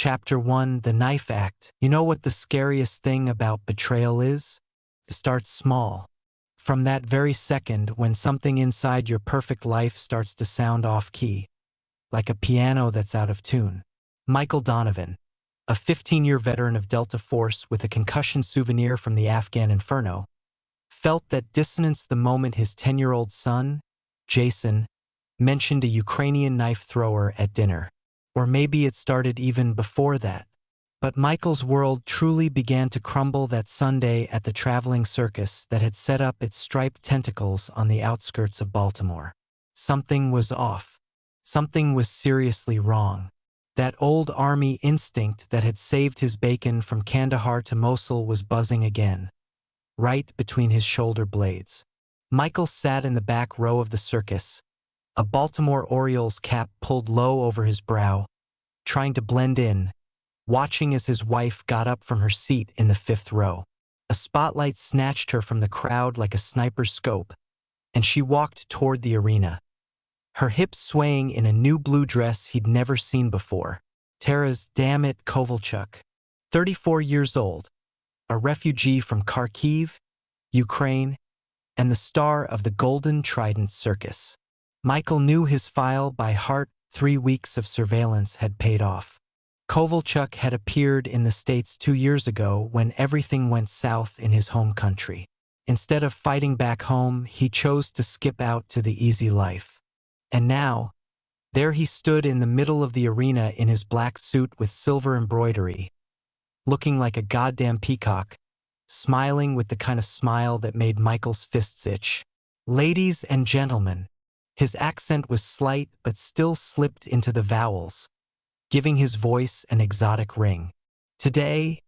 Chapter 1, The Knife Act. You know what the scariest thing about betrayal is? It starts small. From that very second when something inside your perfect life starts to sound off-key, like a piano that's out of tune. Michael Donovan, a 15-year veteran of Delta Force with a concussion souvenir from the Afghan Inferno, felt that dissonance the moment his 10-year-old son, Jason, mentioned a Ukrainian knife thrower at dinner. Or maybe it started even before that. But Michael's world truly began to crumble that Sunday at the traveling circus that had set up its striped tentacles on the outskirts of Baltimore. Something was off. Something was seriously wrong. That old army instinct that had saved his bacon from Kandahar to Mosul was buzzing again, right between his shoulder blades. Michael sat in the back row of the circus, a Baltimore Orioles cap pulled low over his brow, trying to blend in, watching as his wife got up from her seat in the fifth row. A spotlight snatched her from the crowd like a sniper's scope, and she walked toward the arena, her hips swaying in a new blue dress he'd never seen before. Tara's damn it Kovalchuk, 34 years old, a refugee from Kharkiv, Ukraine, and the star of the Golden Trident Circus. Michael knew his file by heart. 3 weeks of surveillance had paid off. Kovalchuk had appeared in the States 2 years ago when everything went south in his home country. Instead of fighting back home, he chose to skip out to the easy life. And now, there he stood in the middle of the arena in his black suit with silver embroidery, looking like a goddamn peacock, smiling with the kind of smile that made Michael's fists itch. Ladies and gentlemen. His accent was slight but still slipped into the vowels, giving his voice an exotic ring. Today,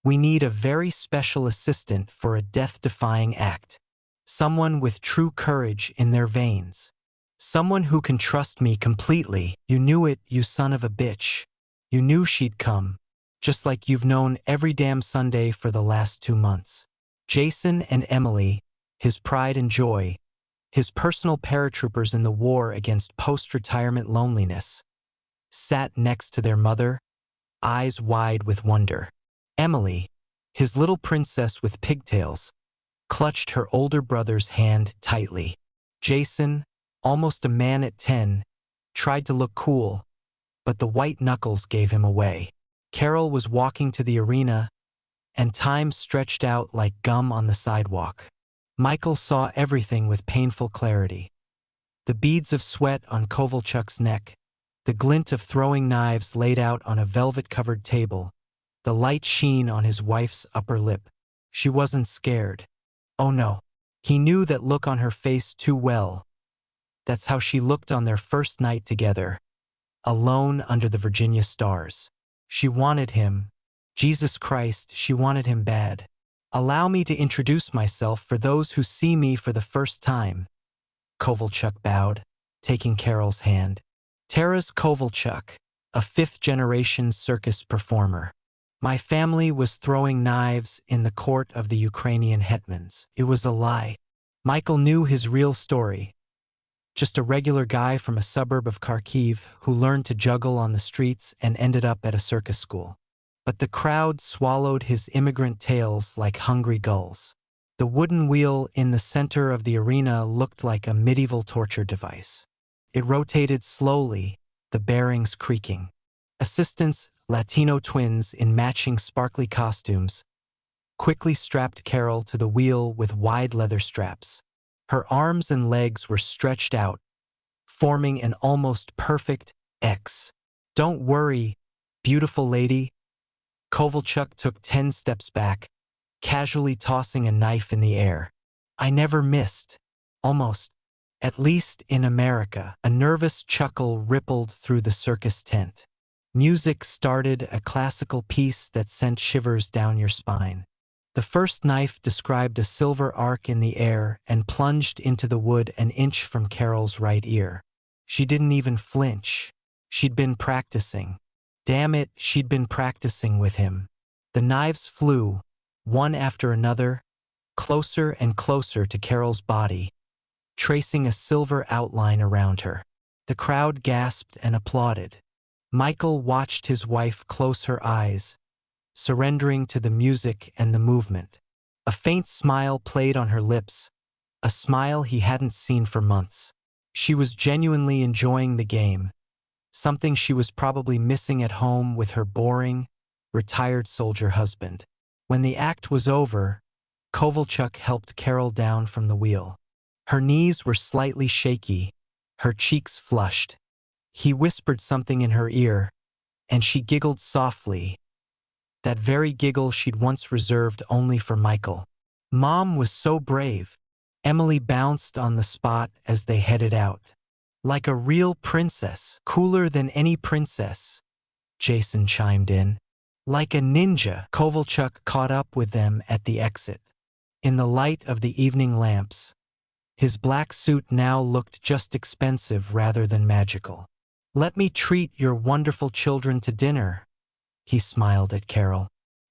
we need a very special assistant for a death-defying act. Someone with true courage in their veins. Someone who can trust me completely. You knew it, you son of a bitch. You knew she'd come, just like you've known every damn Sunday for the last 2 months. Jason and Emily, his pride and joy, his personal paratroopers in the war against post-retirement loneliness, sat next to their mother, eyes wide with wonder. Emily, his little princess with pigtails, clutched her older brother's hand tightly. Jason, almost a man at 10, tried to look cool, but the white knuckles gave him away. Carol was walking to the arena, and time stretched out like gum on the sidewalk. Michael saw everything with painful clarity. The beads of sweat on Kovalchuk's neck, the glint of throwing knives laid out on a velvet-covered table, the light sheen on his wife's upper lip. She wasn't scared. Oh no. He knew that look on her face too well. That's how she looked on their first night together, alone under the Virginia stars. She wanted him. Jesus Christ, she wanted him bad. Allow me to introduce myself for those who see me for the first time. Kovalchuk bowed, taking Carol's hand. Taras Kovalchuk, a fifth-generation circus performer. My family was throwing knives in the court of the Ukrainian hetmans. It was a lie. Michael knew his real story. Just a regular guy from a suburb of Kharkiv who learned to juggle on the streets and ended up at a circus school. But the crowd swallowed his immigrant tales like hungry gulls. The wooden wheel in the center of the arena looked like a medieval torture device. It rotated slowly, the bearings creaking. Assistants, Latino twins in matching sparkly costumes, quickly strapped Carol to the wheel with wide leather straps. Her arms and legs were stretched out, forming an almost perfect X. Don't worry, beautiful lady. Kovalchuk took 10 steps back, casually tossing a knife in the air. I never missed. Almost. At least in America. A nervous chuckle rippled through the circus tent. Music started, a classical piece that sent shivers down your spine. The first knife described a silver arc in the air and plunged into the wood an inch from Carol's right ear. She didn't even flinch. She'd been practicing. Damn it, she'd been practicing with him. The knives flew, one after another, closer and closer to Carol's body, tracing a silver outline around her. The crowd gasped and applauded. Michael watched his wife close her eyes, surrendering to the music and the movement. A faint smile played on her lips, a smile he hadn't seen for months. She was genuinely enjoying the game, something she was probably missing at home with her boring, retired soldier husband. When the act was over, Kovalchuk helped Carol down from the wheel. Her knees were slightly shaky, her cheeks flushed. He whispered something in her ear, and she giggled softly, that very giggle she'd once reserved only for Michael. Mom was so brave. Emily bounced on the spot as they headed out. Like a real princess, cooler than any princess, Jason chimed in. Like a ninja, Kovalchuk caught up with them at the exit. In the light of the evening lamps, his black suit now looked just expensive rather than magical. Let me treat your wonderful children to dinner, he smiled at Carol.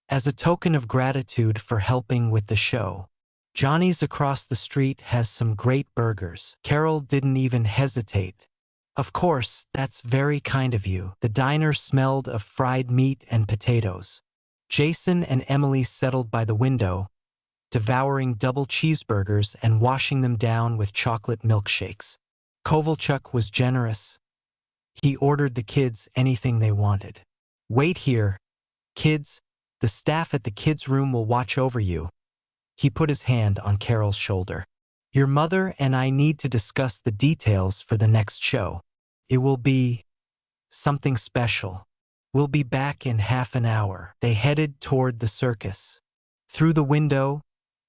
As a token of gratitude for helping with the show. Johnny's across the street has some great burgers. Carol didn't even hesitate. Of course, that's very kind of you. The diner smelled of fried meat and potatoes. Jason and Emily settled by the window, devouring double cheeseburgers and washing them down with chocolate milkshakes. Kovalchuk was generous. He ordered the kids anything they wanted. Wait here, kids. The staff at the kids' room will watch over you. He put his hand on Carol's shoulder. Your mother and I need to discuss the details for the next show. It will be something special. We'll be back in half an hour. They headed toward the circus. Through the window,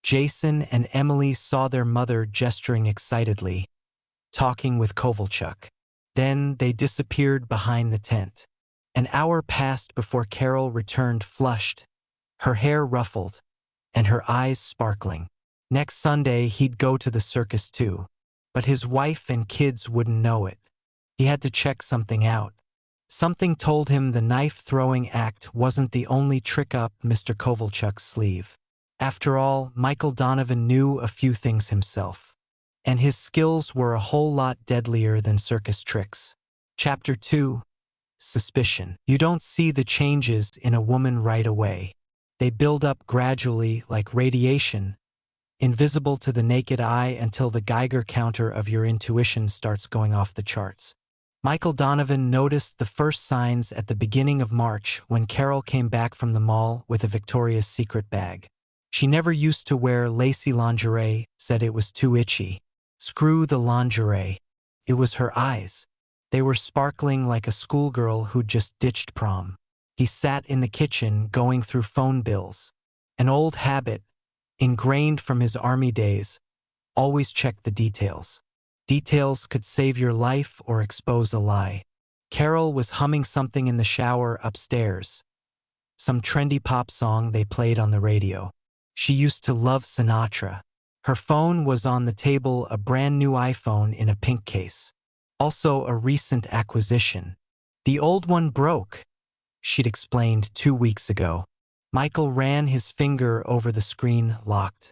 Jason and Emily saw their mother gesturing excitedly, talking with Kovalchuk. Then they disappeared behind the tent. An hour passed before Carol returned flushed, her hair ruffled, and her eyes sparkling. Next Sunday, he'd go to the circus too, but his wife and kids wouldn't know it. He had to check something out. Something told him the knife-throwing act wasn't the only trick up Mr. Kovalchuk's sleeve. After all, Michael Donovan knew a few things himself, and his skills were a whole lot deadlier than circus tricks. Chapter 2. Suspicion. You don't see the changes in a woman right away. They build up gradually like radiation, invisible to the naked eye until the Geiger counter of your intuition starts going off the charts. Michael Donovan noticed the first signs at the beginning of March when Carol came back from the mall with a Victoria's Secret bag. She never used to wear lacy lingerie, said it was too itchy. Screw the lingerie. It was her eyes. They were sparkling like a schoolgirl who'd just ditched prom. He sat in the kitchen going through phone bills. An old habit, ingrained from his army days, always check the details. Details could save your life or expose a lie. Carol was humming something in the shower upstairs. Some trendy pop song they played on the radio. She used to love Sinatra. Her phone was on the table, a brand new iPhone in a pink case. Also a recent acquisition. The old one broke, she'd explained 2 weeks ago. Michael ran his finger over the screen, locked.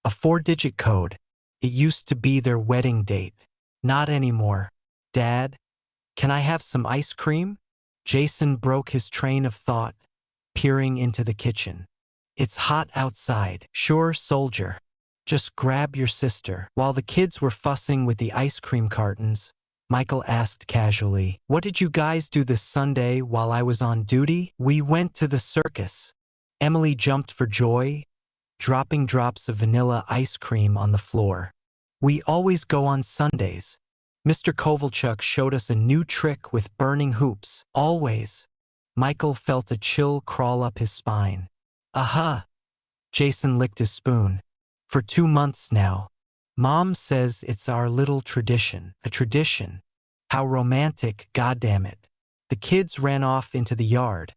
A 4-digit code. It used to be their wedding date. Not anymore. Dad, can I have some ice cream? Jason broke his train of thought, peering into the kitchen. It's hot outside. Sure, soldier. Just grab your sister. While the kids were fussing with the ice cream cartons, Michael asked casually, what did you guys do this Sunday while I was on duty? We went to the circus. Emily jumped for joy, dropping drops of vanilla ice cream on the floor. We always go on Sundays. Mr. Kovalchuk showed us a new trick with burning hoops. Always. Michael felt a chill crawl up his spine. Aha! Jason licked his spoon. For 2 months now. Mom says it's our little tradition. A tradition. How romantic, goddammit. The kids ran off into the yard,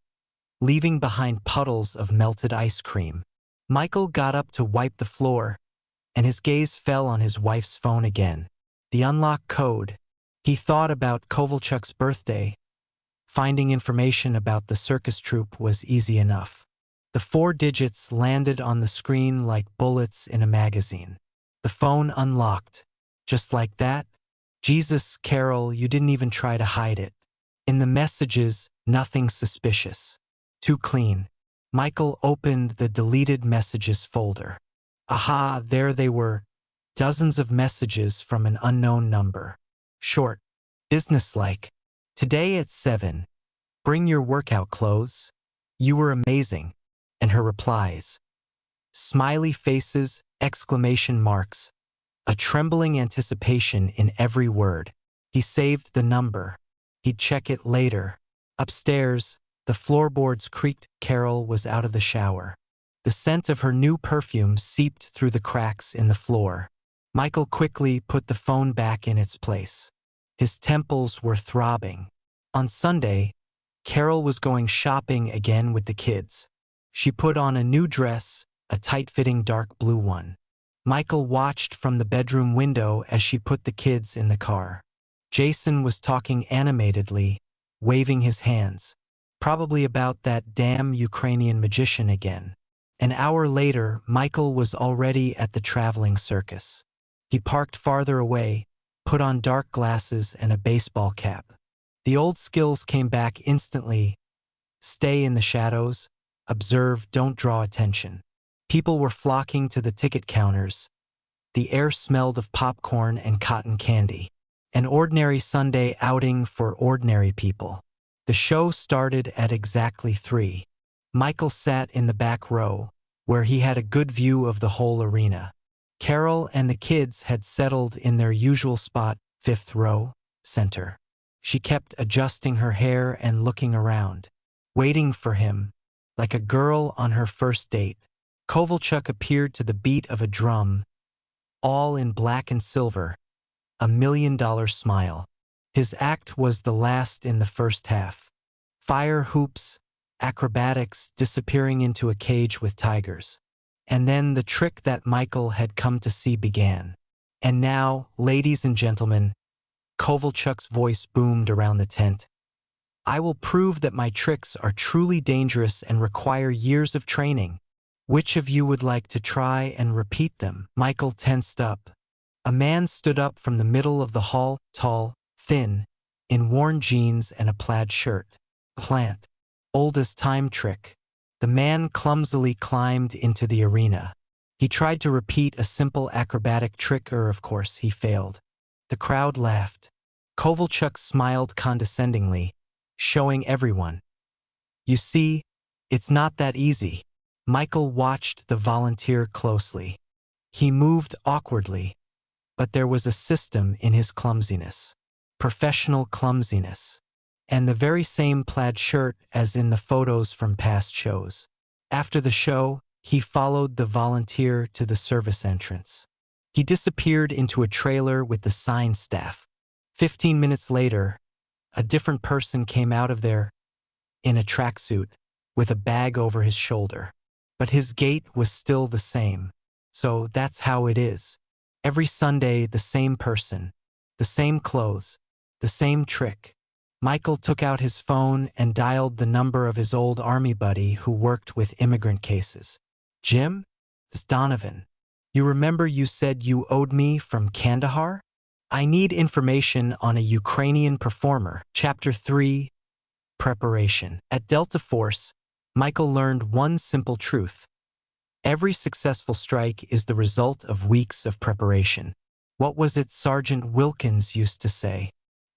leaving behind puddles of melted ice cream. Michael got up to wipe the floor, and his gaze fell on his wife's phone again. The unlock code. He thought about Kovalchuk's birthday. Finding information about the circus troupe was easy enough. The 4 digits landed on the screen like bullets in a magazine. The phone unlocked. Just like that? Jesus, Carol, you didn't even try to hide it. In the messages, nothing suspicious. Too clean. Michael opened the deleted messages folder. Aha, there they were. Dozens of messages from an unknown number. Short. Businesslike. Today at 7. Bring your workout clothes. You were amazing. And her replies. Smiley faces, exclamation marks. A trembling anticipation in every word. He saved the number. He'd check it later. Upstairs, the floorboards creaked. Carol was out of the shower. The scent of her new perfume seeped through the cracks in the floor. Michael quickly put the phone back in its place. His temples were throbbing. On Sunday, Carol was going shopping again with the kids. She put on a new dress, a tight-fitting dark blue one. Michael watched from the bedroom window as she put the kids in the car. Jason was talking animatedly, waving his hands. Probably about that damn Ukrainian magician again. An hour later, Michael was already at the traveling circus. He parked farther away, put on dark glasses and a baseball cap. The old skills came back instantly. Stay in the shadows, observe, don't draw attention. People were flocking to the ticket counters. The air smelled of popcorn and cotton candy. An ordinary Sunday outing for ordinary people. The show started at exactly 3. Michael sat in the back row, where he had a good view of the whole arena. Carol and the kids had settled in their usual spot, 5th row, center. She kept adjusting her hair and looking around, waiting for him, like a girl on her first date. Kovalchuk appeared to the beat of a drum, all in black and silver, a $1 million smile. His act was the last in the first half. Fire hoops, acrobatics, disappearing into a cage with tigers. And then the trick that Michael had come to see began. And now, ladies and gentlemen, Kovalchuk's voice boomed around the tent. I will prove that my tricks are truly dangerous and require years of training. Which of you would like to try and repeat them? Michael tensed up. A man stood up from the middle of the hall, tall, thin, in worn jeans and a plaid shirt. Plant. Old as time trick. The man clumsily climbed into the arena. He tried to repeat a simple acrobatic trick, of course he failed. The crowd laughed. Kovalchuk smiled condescendingly, showing everyone. You see, it's not that easy. Michael watched the volunteer closely. He moved awkwardly, but there was a system in his clumsiness. Professional clumsiness. And the very same plaid shirt as in the photos from past shows. After the show, he followed the volunteer to the service entrance. He disappeared into a trailer with the sign staff. 15 minutes later, a different person came out of there, in a tracksuit, with a bag over his shoulder. But his gait was still the same. So that's how it is. Every Sunday, the same person, the same clothes, the same trick. Michael took out his phone and dialed the number of his old army buddy who worked with immigrant cases. Jim? It's Donovan. You remember you said you owed me from Kandahar? I need information on a Ukrainian performer. Chapter 3. Preparation. At Delta Force, Michael learned one simple truth. Every successful strike is the result of weeks of preparation. What was it Sergeant Wilkins used to say?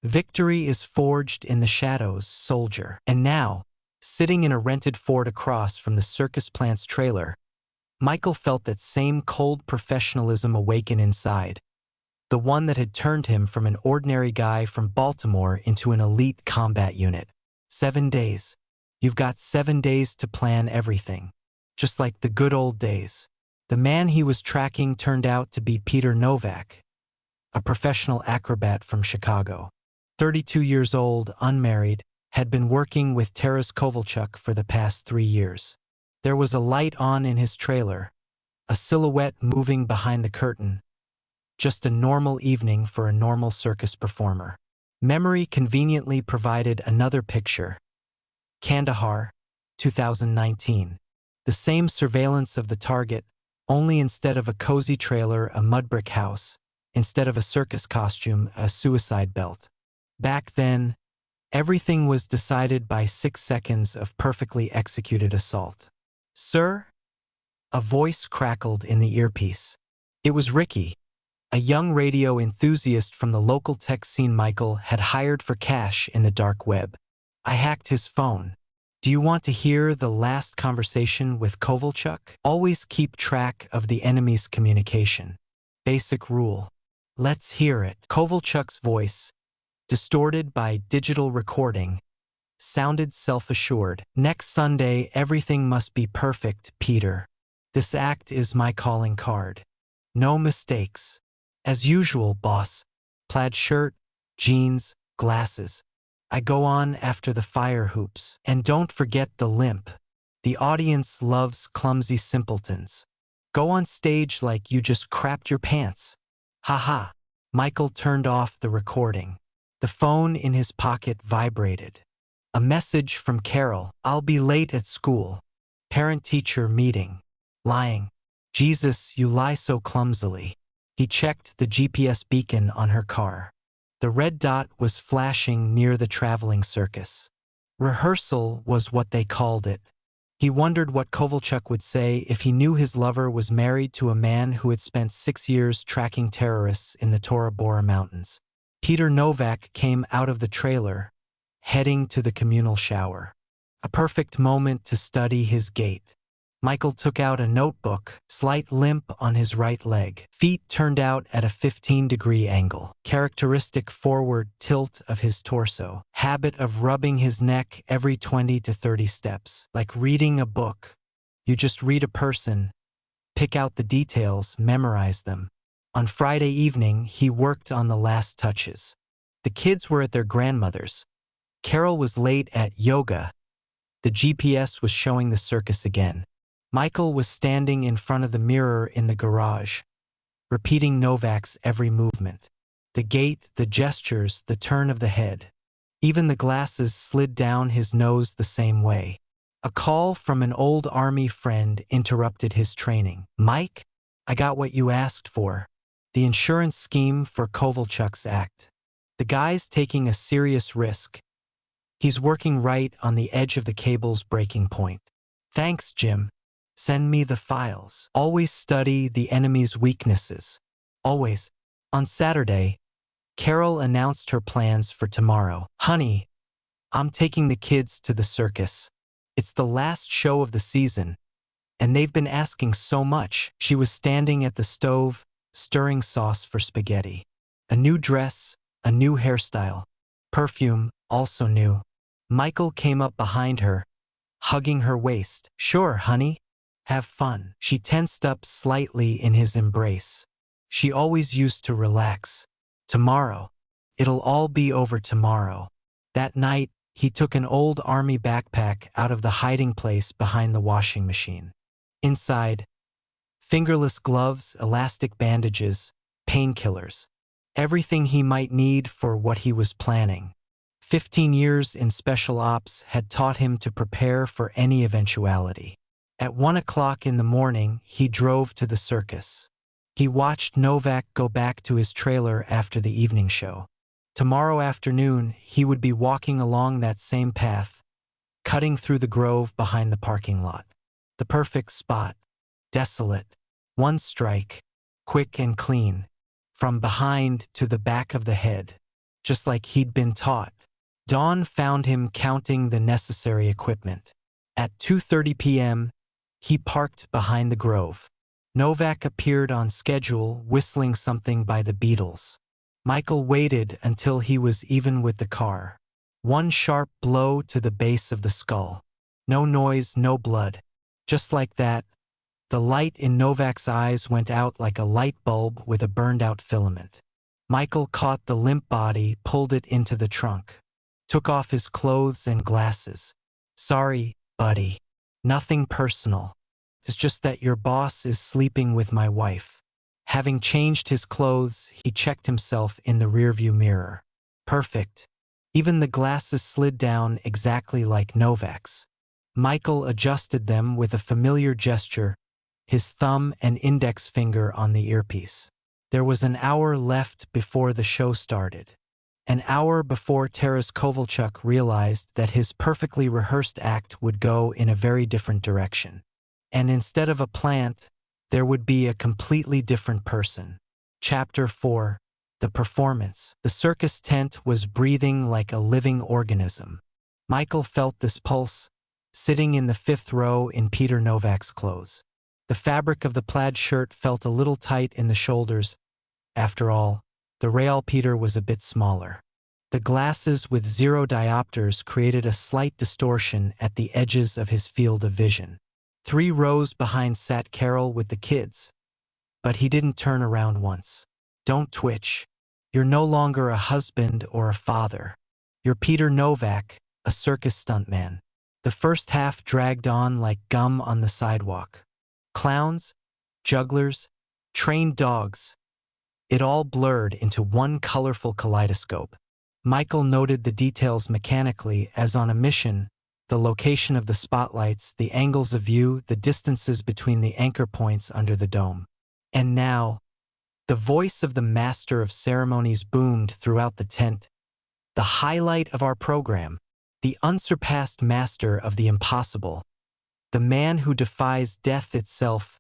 Victory is forged in the shadows, soldier. And now, sitting in a rented Ford across from the circus plant's trailer, Michael felt that same cold professionalism awaken inside, the one that had turned him from an ordinary guy from Baltimore into an elite combat unit. 7 days. You've got 7 days to plan everything. Just like the good old days. The man he was tracking turned out to be Peter Novak, a professional acrobat from Chicago. 32 years old, unmarried, had been working with Taras Kovalchuk for the past 3 years. There was a light on in his trailer, a silhouette moving behind the curtain. Just a normal evening for a normal circus performer. Memory conveniently provided another picture. Kandahar, 2019. The same surveillance of the target, only instead of a cozy trailer, a mud brick house, instead of a circus costume, a suicide belt. Back then, Everything was decided by 6 seconds of perfectly executed assault. "Sir?" A voice crackled in the earpiece. It was Ricky, a young radio enthusiast from the local tech scene Michael had hired for cash in the dark web. "I hacked his phone. Do you want to hear the last conversation with Kovalchuk? Always keep track of the enemy's communication. Basic rule. Let's hear it." Kovalchuk's voice, distorted by digital recording, sounded self-assured. "Next Sunday, everything must be perfect, Peter. This act is my calling card. No mistakes. As usual, boss. Plaid shirt, jeans, glasses. I go on after the fire hoops. And don't forget the limp. The audience loves clumsy simpletons. Go on stage like you just crapped your pants. Ha." Michael turned off the recording. The phone in his pocket vibrated. A message from Carol. "I'll be late at school. Parent-teacher meeting." Lying. "Jesus, you lie so clumsily." He checked the GPS beacon on her car. The red dot was flashing near the traveling circus. Rehearsal was what they called it. He wondered what Kovalchuk would say if he knew his lover was married to a man who had spent 6 years tracking terrorists in the Tora Bora Mountains. Peter Novak came out of the trailer, heading to the communal shower. A perfect moment to study his gait. Michael took out a notebook, slight limp on his right leg. Feet turned out at a 15-degree angle. Characteristic forward tilt of his torso. Habit of rubbing his neck every 20 to 30 steps. Like reading a book. You just read a person, pick out the details, memorize them. On Friday evening, he worked on the last touches. The kids were at their grandmother's. Carol was late at yoga. The GPS was showing the circus again. Michael was standing in front of the mirror in the garage, repeating Novak's every movement. The gait, the gestures, the turn of the head. Even the glasses slid down his nose the same way. A call from an old army friend interrupted his training. "Mike, I got what you asked for. The insurance scheme for Kovalchuk's act. The guy's taking a serious risk. He's working right on the edge of the cable's breaking point. Thanks, Jim. Send me the files. Always study the enemy's weaknesses. Always." On Saturday, Carol announced her plans for tomorrow. "Honey, I'm taking the kids to the circus. It's the last show of the season, and they've been asking so much." She was standing at the stove, stirring sauce for spaghetti. A new dress, a new hairstyle. Perfume, also new. Michael came up behind her, hugging her waist. "Sure, honey. Have fun." She tensed up slightly in his embrace. She always used to relax. "Tomorrow. It'll all be over tomorrow." That night, he took an old army backpack out of the hiding place behind the washing machine. Inside, fingerless gloves, elastic bandages, painkillers. Everything he might need for what he was planning. 15 years in special ops had taught him to prepare for any eventuality. At 1 o'clock in the morning, he drove to the circus. He watched Novak go back to his trailer after the evening show. Tomorrow afternoon, he would be walking along that same path, cutting through the grove behind the parking lot. The perfect spot. Desolate. One strike. Quick and clean. From behind to the back of the head. Just like he'd been taught. Dawn found him counting the necessary equipment. At 2:30 p.m., he parked behind the grove. Novak appeared on schedule, whistling something by the Beatles. Michael waited until he was even with the car. One sharp blow to the base of the skull. No noise, no blood. Just like that, the light in Novak's eyes went out like a light bulb with a burned-out filament. Michael caught the limp body, pulled it into the trunk. Took off his clothes and glasses. "Sorry, buddy. Nothing personal. It's just that your boss is sleeping with my wife." Having changed his clothes, he checked himself in the rearview mirror. Perfect. Even the glasses slid down exactly like Novak's. Michael adjusted them with a familiar gesture, his thumb and index finger on the earpiece. There was an hour left before the show started. An hour before Taras Kovalchuk realized that his perfectly rehearsed act would go in a very different direction. And instead of a plant, there would be a completely different person. Chapter 4. The Performance. The circus tent was breathing like a living organism. Michael felt this pulse, sitting in the fifth row in Peter Novak's clothes. The fabric of the plaid shirt felt a little tight in the shoulders. After all, the real Peter was a bit smaller. The glasses with 0 diopters created a slight distortion at the edges of his field of vision. 3 rows behind sat Carol with the kids. But he didn't turn around once. Don't twitch. You're no longer a husband or a father. You're Peter Novak, a circus stuntman. The first half dragged on like gum on the sidewalk. Clowns, jugglers, trained dogs. It all blurred into one colorful kaleidoscope. Michael noted the details mechanically as on a mission: the location of the spotlights, the angles of view, the distances between the anchor points under the dome. And now, the voice of the master of ceremonies boomed throughout the tent. The highlight of our program, the unsurpassed master of the impossible, the man who defies death itself,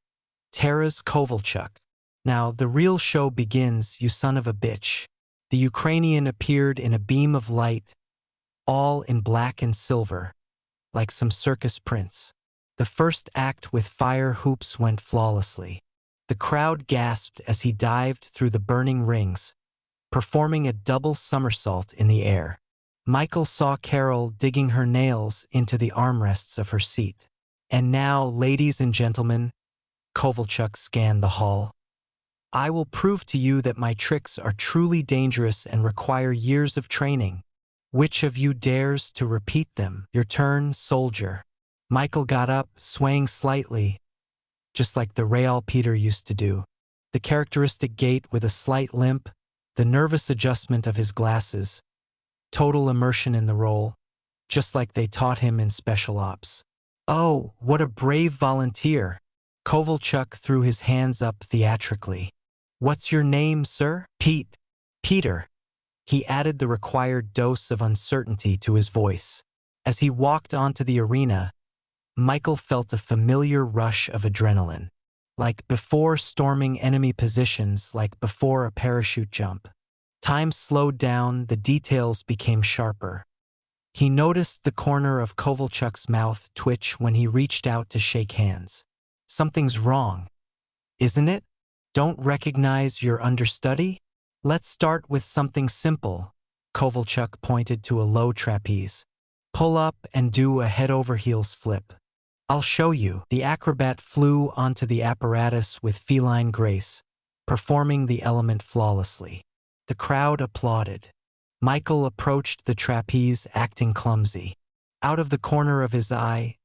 Taras Kovalchuk. Now, the real show begins, you son of a bitch. The Ukrainian appeared in a beam of light, all in black and silver, like some circus prince. The first act with fire hoops went flawlessly. The crowd gasped as he dived through the burning rings, performing a double somersault in the air. Michael saw Carol digging her nails into the armrests of her seat. And now, ladies and gentlemen, Kovalchuk scanned the hall. I will prove to you that my tricks are truly dangerous and require years of training. Which of you dares to repeat them? Your turn, soldier. Michael got up, swaying slightly, just like the real Peter used to do. The characteristic gait with a slight limp, the nervous adjustment of his glasses, total immersion in the role, just like they taught him in special ops. Oh, what a brave volunteer! Kovalchuk threw his hands up theatrically. What's your name, sir? Peter. He added the required dose of uncertainty to his voice. As he walked onto the arena, Michael felt a familiar rush of adrenaline. Like before storming enemy positions, like before a parachute jump. Time slowed down, the details became sharper. He noticed the corner of Kovalchuk's mouth twitch when he reached out to shake hands. Something's wrong, isn't it? Don't recognize your understudy? Let's start with something simple. Kovalchuk pointed to a low trapeze. Pull up and do a head-over-heels flip. I'll show you. The acrobat flew onto the apparatus with feline grace, performing the element flawlessly. The crowd applauded. Michael approached the trapeze, acting clumsy. Out of the corner of his eye,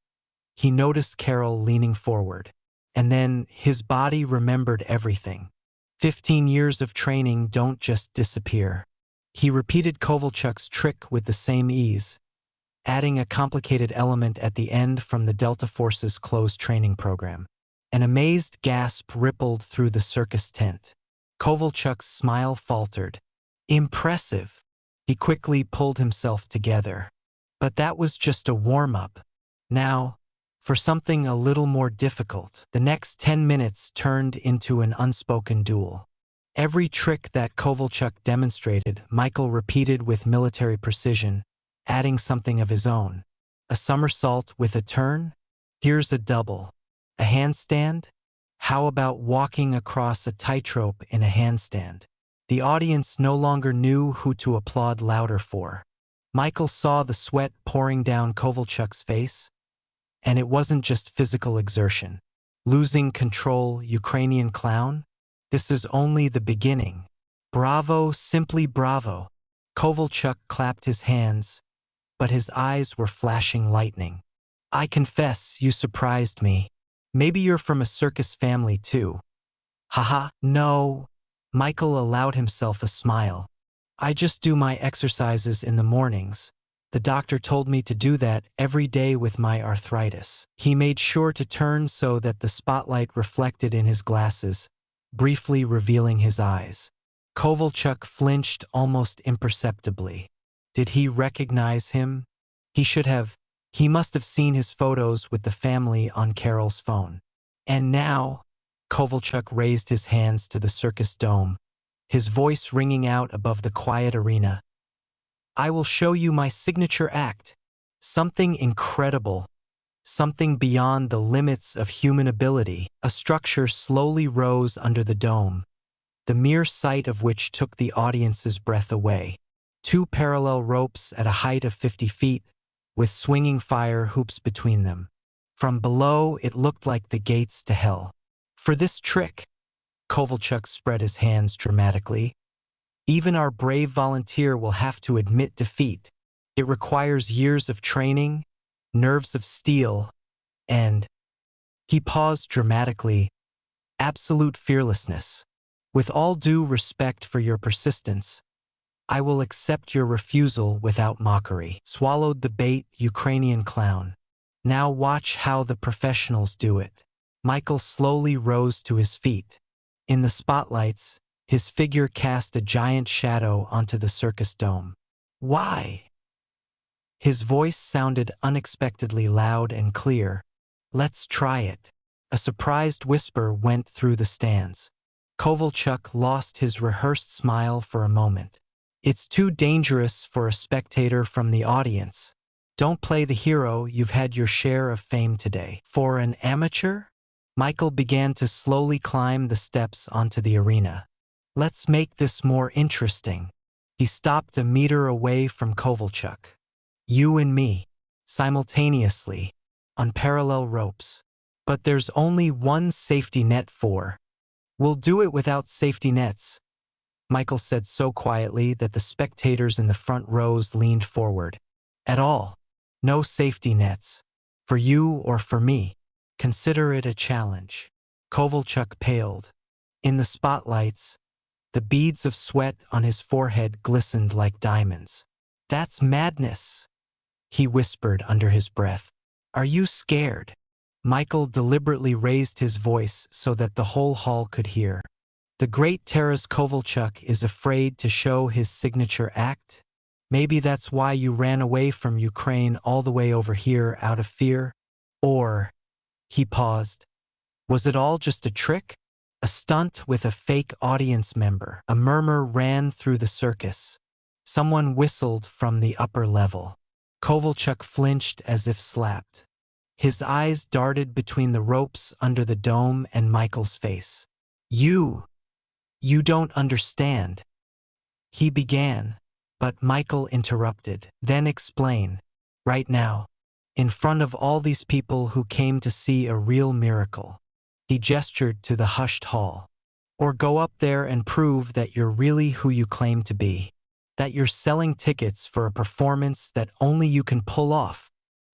he noticed Carol leaning forward. And then his body remembered everything. 15 years of training don't just disappear. He repeated Kovalchuk's trick with the same ease, adding a complicated element at the end from the Delta Force's closed training program. An amazed gasp rippled through the circus tent. Kovalchuk's smile faltered. Impressive. He quickly pulled himself together. But that was just a warm-up. Now, for something a little more difficult. The next 10 minutes turned into an unspoken duel. Every trick that Kovalchuk demonstrated, Michael repeated with military precision, adding something of his own. A somersault with a turn? Here's a double. A handstand? How about walking across a tightrope in a handstand? The audience no longer knew who to applaud louder for. Michael saw the sweat pouring down Kovalchuk's face. And it wasn't just physical exertion. Losing control, Ukrainian clown? This is only the beginning. Bravo, simply bravo. Kovalchuk clapped his hands, but his eyes were flashing lightning. I confess, you surprised me. Maybe you're from a circus family too. Haha, no. Michael allowed himself a smile. I just do my exercises in the mornings. The doctor told me to do that every day with my arthritis. He made sure to turn so that the spotlight reflected in his glasses, briefly revealing his eyes. Kovalchuk flinched almost imperceptibly. Did he recognize him? He should have. He must have seen his photos with the family on Carol's phone. And now, Kovalchuk raised his hands to the circus dome, his voice ringing out above the quiet arena. I will show you my signature act. Something incredible. Something beyond the limits of human ability. A structure slowly rose under the dome, the mere sight of which took the audience's breath away. 2 parallel ropes at a height of 50 feet, with swinging fire hoops between them. From below, it looked like the gates to hell. For this trick, Kovalchuk spread his hands dramatically, even our brave volunteer will have to admit defeat. It requires years of training, nerves of steel, and, he paused dramatically, absolute fearlessness. With all due respect for your persistence, I will accept your refusal without mockery. Swallowed the bait, Ukrainian clown. Now watch how the professionals do it. Michael slowly rose to his feet. In the spotlights, his figure cast a giant shadow onto the circus dome. Why? His voice sounded unexpectedly loud and clear. Let's try it. A surprised whisper went through the stands. Kovalchuk lost his rehearsed smile for a moment. It's too dangerous for a spectator from the audience. Don't play the hero, you've had your share of fame today. For an amateur? Michael began to slowly climb the steps onto the arena. Let's make this more interesting. He stopped a meter away from Kovalchuk. You and me, simultaneously, on parallel ropes. But there's only one safety net for. We'll do it without safety nets, Michael said so quietly that the spectators in the front rows leaned forward. At all. No safety nets. For you or for me. Consider it a challenge. Kovalchuk paled. In the spotlights, the beads of sweat on his forehead glistened like diamonds. That's madness, he whispered under his breath. Are you scared? Michael deliberately raised his voice so that the whole hall could hear. The great Taras Kovalchuk is afraid to show his signature act? Maybe that's why you ran away from Ukraine all the way over here out of fear? Or, he paused, was it all just a trick? A stunt with a fake audience member? A murmur ran through the circus. Someone whistled from the upper level. Kovalchuk flinched as if slapped. His eyes darted between the ropes under the dome and Michael's face. You don't understand. He began, but Michael interrupted. Then explain, right now, in front of all these people who came to see a real miracle. He gestured to the hushed hall. Or go up there and prove that you're really who you claim to be. That you're selling tickets for a performance that only you can pull off.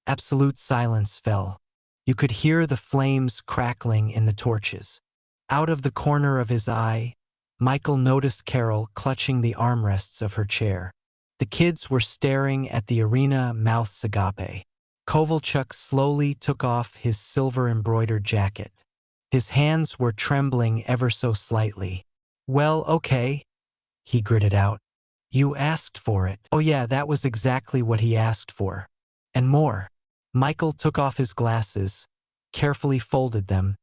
Absolute silence fell. You could hear the flames crackling in the torches. Out of the corner of his eye, Michael noticed Carol clutching the armrests of her chair. The kids were staring at the arena, mouths agape. Kovalchuk slowly took off his silver-embroidered jacket. His hands were trembling ever so slightly. Well, okay, he gritted out. You asked for it. Oh yeah, that was exactly what he asked for. And more. Michael took off his glasses, carefully folded them,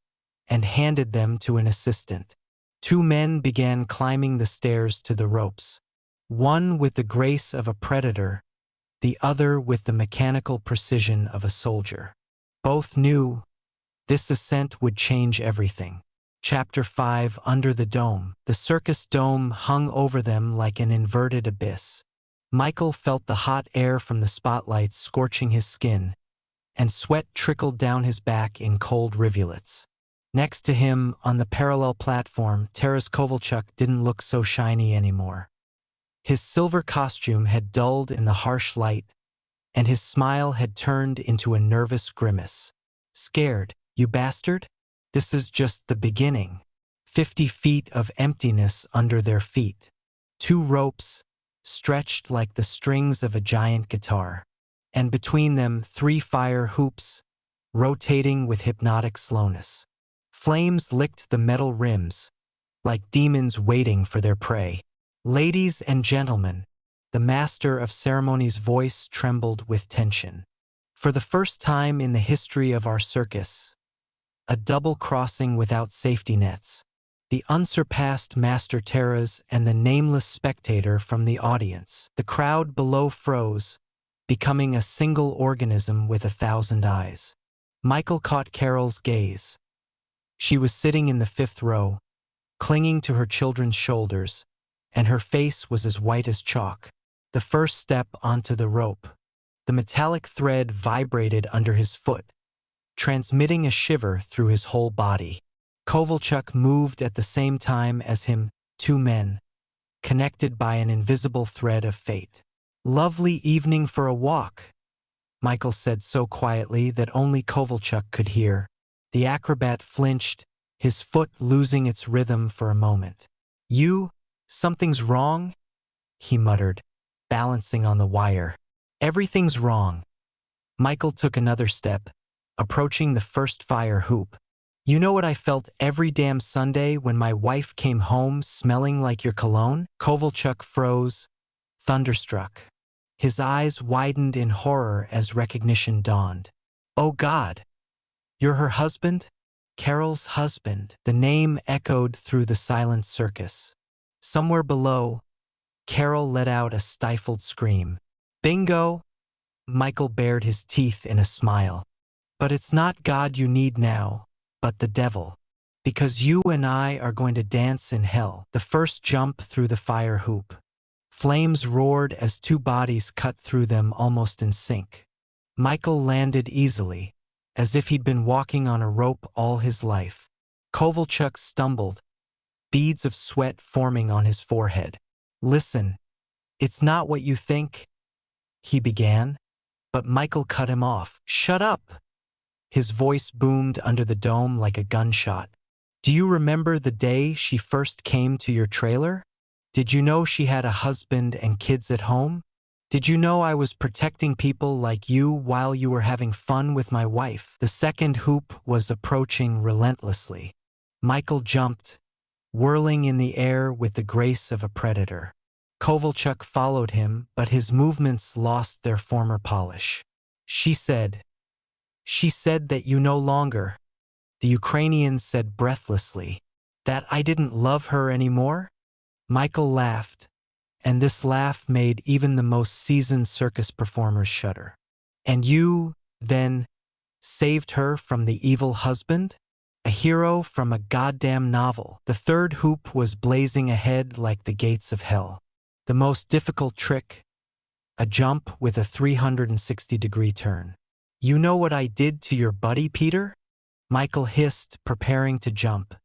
and handed them to an assistant. 2 men began climbing the stairs to the ropes, one with the grace of a predator, the other with the mechanical precision of a soldier. Both knew this ascent would change everything. Chapter 5. Under the Dome. The circus dome hung over them like an inverted abyss. Michael felt the hot air from the spotlights scorching his skin, and sweat trickled down his back in cold rivulets. Next to him, on the parallel platform, Taras Kovalchuk didn't look so shiny anymore. His silver costume had dulled in the harsh light, and his smile had turned into a nervous grimace. Scared, you bastard? This is just the beginning. 50 feet of emptiness under their feet. 2 ropes, stretched like the strings of a giant guitar. And between them 3 fire hoops, rotating with hypnotic slowness. Flames licked the metal rims, like demons waiting for their prey. Ladies and gentlemen, the master of ceremonies' voice trembled with tension. For the first time in the history of our circus, a double crossing without safety nets. The unsurpassed Master Terras and the nameless spectator from the audience. The crowd below froze, becoming a single organism with 1,000 eyes. Michael caught Carol's gaze. She was sitting in the 5th row, clinging to her children's shoulders, and her face was as white as chalk. The first step onto the rope. The metallic thread vibrated under his foot, transmitting a shiver through his whole body. Kovalchuk moved at the same time as him, 2 men, connected by an invisible thread of fate. "Lovely evening for a walk," Michael said so quietly that only Kovalchuk could hear. The acrobat flinched, his foot losing its rhythm for a moment. Something's wrong?" he muttered, balancing on the wire. "Everything's wrong." Michael took another step, approaching the first fire hoop. "You know what I felt every damn Sunday when my wife came home smelling like your cologne?" Kovalchuk froze, thunderstruck. His eyes widened in horror as recognition dawned. "Oh God! You're her husband?" Carol's husband. The name echoed through the silent circus. Somewhere below, Carol let out a stifled scream. "Bingo!" Michael bared his teeth in a smile. "But it's not God you need now, but the devil. Because you and I are going to dance in hell." The first jump through the fire hoop. Flames roared as 2 bodies cut through them almost in sync. Michael landed easily, as if he'd been walking on a rope all his life. Kovalchuk stumbled, beads of sweat forming on his forehead. "Listen, it's not what you think," he began, but Michael cut him off. "Shut up!" His voice boomed under the dome like a gunshot. "Do you remember the day she first came to your trailer? Did you know she had a husband and kids at home? Did you know I was protecting people like you while you were having fun with my wife?" The second hoop was approaching relentlessly. Michael jumped, whirling in the air with the grace of a predator. Kovalchuk followed him, but his movements lost their former polish. She said that you no longer," the Ukrainian said breathlessly, "that I didn't love her anymore?" Michael laughed, and this laugh made even the most seasoned circus performers shudder. "And you, then, saved her from the evil husband? A hero from a goddamn novel." The third hoop was blazing ahead like the gates of hell. The most difficult trick, a jump with a 360-degree turn. "You know what I did to your buddy, Peter?" Michael hissed, preparing to jump.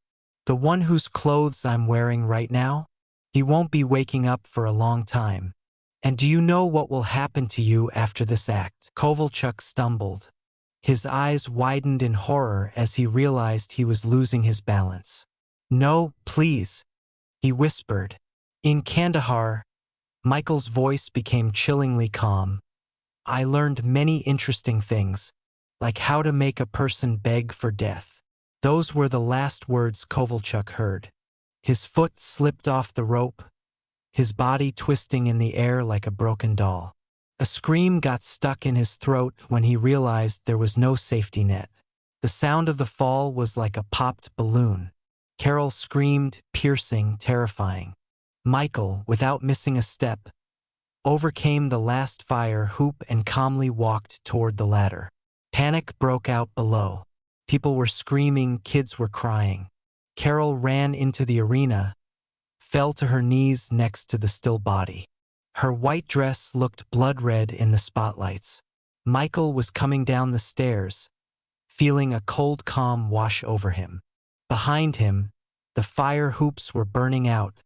"The one whose clothes I'm wearing right now? He won't be waking up for a long time. And do you know what will happen to you after this act?" Kovalchuk stumbled. His eyes widened in horror as he realized he was losing his balance. "No, please," he whispered. "In Kandahar," Michael's voice became chillingly calm, "I learned many interesting things, like how to make a person beg for death." Those were the last words Kovalchuk heard. His foot slipped off the rope, his body twisting in the air like a broken doll. A scream got stuck in his throat when he realized there was no safety net. The sound of the fall was like a popped balloon. Carol screamed, piercing, terrifying. Michael, without missing a step, overcame the last fire hoop and calmly walked toward the ladder. Panic broke out below. People were screaming, kids were crying. Carol ran into the arena, fell to her knees next to the still body. Her white dress looked blood-red in the spotlights. Michael was coming down the stairs, feeling a cold calm wash over him. Behind him, the fire hoops were burning out,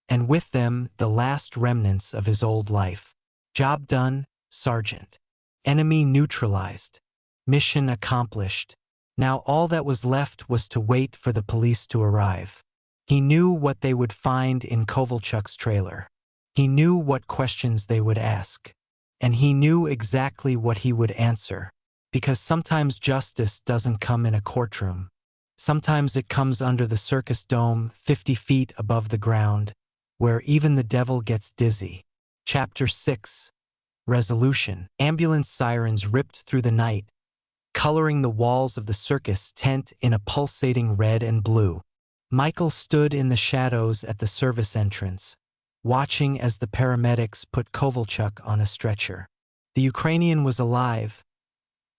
and with them the last remnants of his old life. Job done, Sergeant. Enemy neutralized. Mission accomplished. Now all that was left was to wait for the police to arrive. He knew what they would find in Kovalchuk's trailer. He knew what questions they would ask. And he knew exactly what he would answer. Because sometimes justice doesn't come in a courtroom. Sometimes it comes under the circus dome, 50 feet above the ground, where even the devil gets dizzy. Chapter 6. Resolution. Ambulance sirens ripped through the night, coloring the walls of the circus tent in a pulsating red and blue. Michael stood in the shadows at the service entrance, watching as the paramedics put Kovalchuk on a stretcher. The Ukrainian was alive.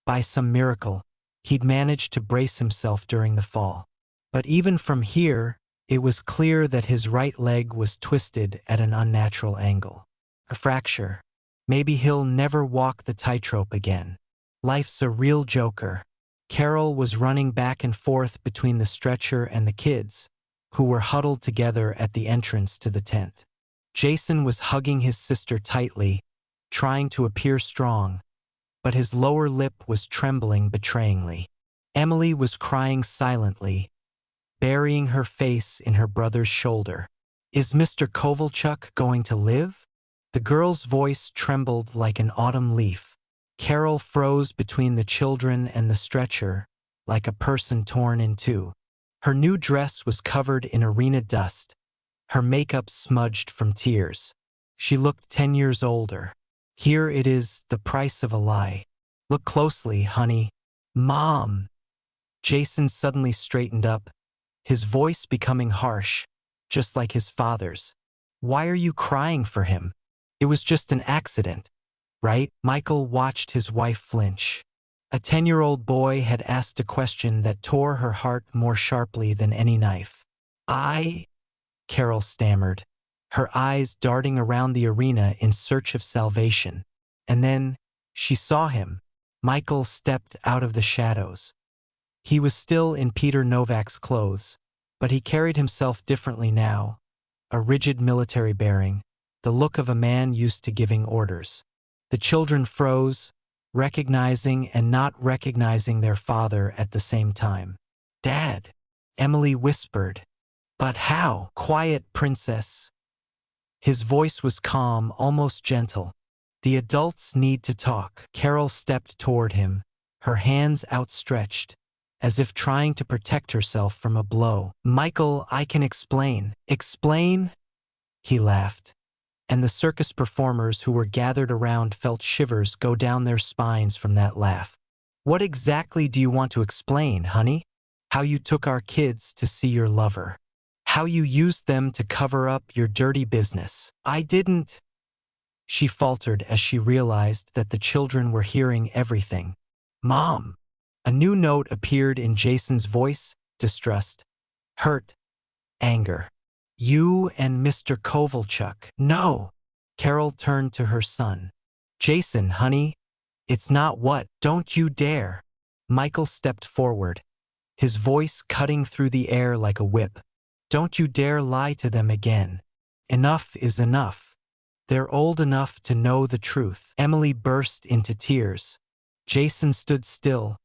By some miracle, he'd managed to brace himself during the fall. But even from here, it was clear that his right leg was twisted at an unnatural angle. A fracture. Maybe he'll never walk the tightrope again. Life's a real joker. Carol was running back and forth between the stretcher and the kids, who were huddled together at the entrance to the tent. Jason was hugging his sister tightly, trying to appear strong, but his lower lip was trembling betrayingly. Emily was crying silently, burying her face in her brother's shoulder. "Is Mr. Kovalchuk going to live?" The girl's voice trembled like an autumn leaf. Carol froze between the children and the stretcher, like a person torn in two. Her new dress was covered in arena dust, her makeup smudged from tears. She looked 10 years older. "Here it is, the price of a lie. Look closely, honey." "Mom." Jason suddenly straightened up, his voice becoming harsh, just like his father's. "Why are you crying for him? It was just an accident, right?" Michael watched his wife flinch. A 10-year-old boy had asked a question that tore her heart more sharply than any knife. Carol stammered, her eyes darting around the arena in search of salvation. And then she saw him. Michael stepped out of the shadows. He was still in Peter Novak's clothes, but he carried himself differently now, a rigid military bearing, the look of a man used to giving orders. The children froze, recognizing and not recognizing their father at the same time. "Dad," Emily whispered. "But how?" "Quiet, princess." His voice was calm, almost gentle. "The adults need to talk." Carol stepped toward him, her hands outstretched, as if trying to protect herself from a blow. "Michael, I can explain." "Explain?" He laughed, and the circus performers who were gathered around felt shivers go down their spines from that laugh. "What exactly do you want to explain, honey? How you took our kids to see your lover. How you used them to cover up your dirty business." "I didn't." She faltered as she realized that the children were hearing everything. "Mom." A new note appeared in Jason's voice, distrust, hurt, anger. "You and Mr. Kovalchuk." "No." Carol turned to her son. "Jason, honey, it's not what." "Don't you dare." Michael stepped forward, his voice cutting through the air like a whip. "Don't you dare lie to them again. Enough is enough. They're old enough to know the truth." Emily burst into tears. Jason stood still,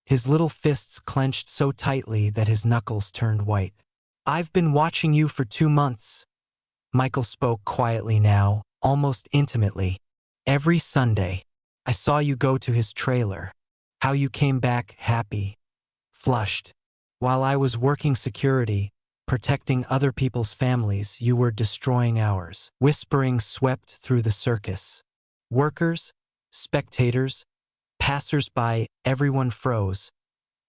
his little fists clenched so tightly that his knuckles turned white. "I've been watching you for 2 months." Michael spoke quietly now, almost intimately. "Every Sunday, I saw you go to his trailer. How you came back happy, flushed. While I was working security, protecting other people's families, you were destroying ours." Whispering swept through the circus. Workers, spectators, passers-by, everyone froze,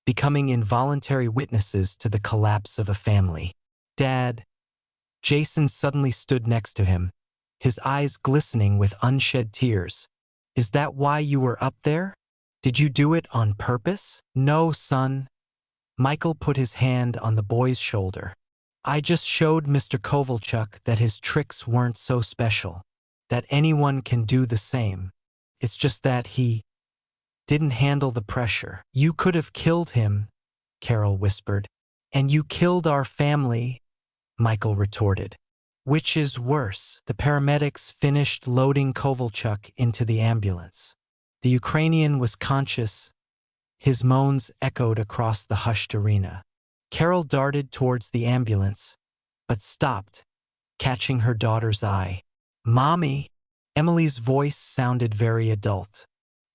becoming involuntary witnesses to the collapse of a family. "Dad." Jason suddenly stood next to him, his eyes glistening with unshed tears. "Is that why you were up there? Did you do it on purpose?" "No, son." Michael put his hand on the boy's shoulder. "I just showed Mr. Kovalchuk that his tricks weren't so special, that anyone can do the same. It's just that he didn't handle the pressure." "You could have killed him," Carol whispered. "And you killed our family," Michael retorted. "Which is worse?" The paramedics finished loading Kovalchuk into the ambulance. The Ukrainian was conscious. His moans echoed across the hushed arena. Carol darted towards the ambulance, but stopped, catching her daughter's eye. "Mommy." Emily's voice sounded very adult.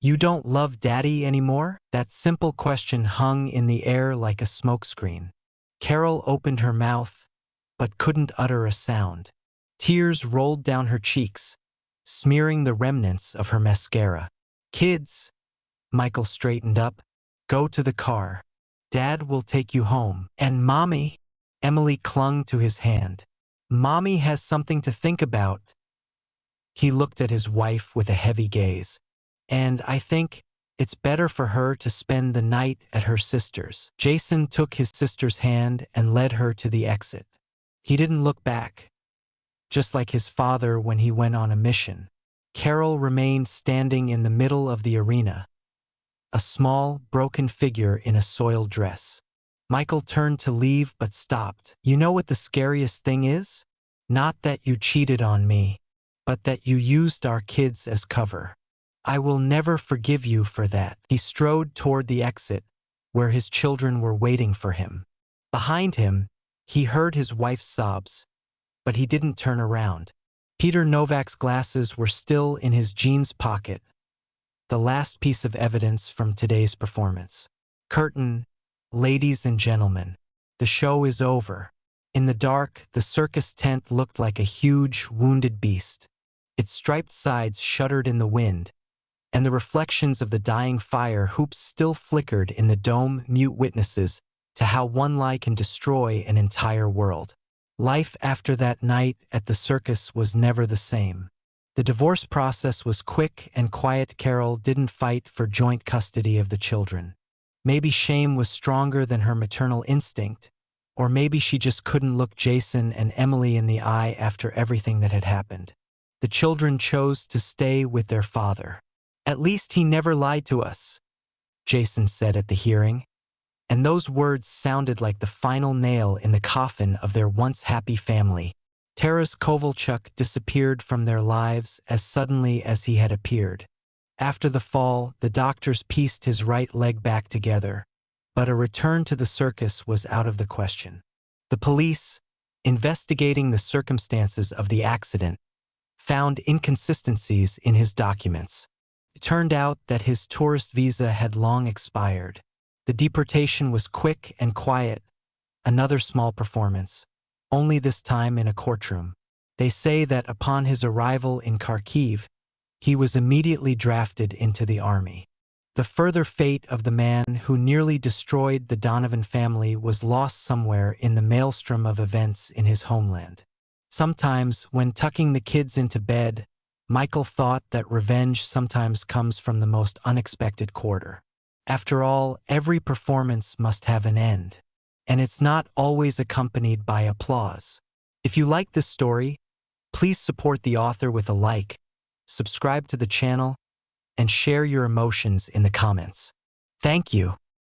"You don't love Daddy anymore?" That simple question hung in the air like a smokescreen. Carol opened her mouth, but couldn't utter a sound. Tears rolled down her cheeks, smearing the remnants of her mascara. "Kids," Michael straightened up, "go to the car. Dad will take you home." "And Mommy?" Emily clung to his hand. "Mommy has something to think about." He looked at his wife with a heavy gaze. "And I think it's better for her to spend the night at her sister's." Jason took his sister's hand and led her to the exit. He didn't look back. Just like his father when he went on a mission, Carol remained standing in the middle of the arena, a small, broken figure in a soiled dress. Michael turned to leave but stopped. "You know what the scariest thing is? Not that you cheated on me, but that you used our kids as cover. I will never forgive you for that." He strode toward the exit, where his children were waiting for him. Behind him, he heard his wife's sobs, but he didn't turn around. Peter Novak's glasses were still in his jeans pocket, the last piece of evidence from today's performance. Curtain, ladies and gentlemen, the show is over. In the dark, the circus tent looked like a huge, wounded beast. Its striped sides shuddered in the wind, and the reflections of the dying fire hoops still flickered in the dome, mute witnesses to how one lie can destroy an entire world. Life after that night at the circus was never the same. The divorce process was quick and quiet. Carol didn't fight for joint custody of the children. Maybe shame was stronger than her maternal instinct, or maybe she just couldn't look Jason and Emily in the eye after everything that had happened. The children chose to stay with their father. "At least he never lied to us," Jason said at the hearing. And those words sounded like the final nail in the coffin of their once happy family. Taras Kovalchuk disappeared from their lives as suddenly as he had appeared. After the fall, the doctors pieced his right leg back together, but a return to the circus was out of the question. The police, investigating the circumstances of the accident, found inconsistencies in his documents. It turned out that his tourist visa had long expired. The deportation was quick and quiet, another small performance, only this time in a courtroom. They say that upon his arrival in Kharkiv, he was immediately drafted into the army. The further fate of the man who nearly destroyed the Donovan family was lost somewhere in the maelstrom of events in his homeland. Sometimes, when tucking the kids into bed, Michael thought that revenge sometimes comes from the most unexpected quarter. After all, every performance must have an end, and it's not always accompanied by applause. If you like this story, please support the author with a like, subscribe to the channel, and share your emotions in the comments. Thank you.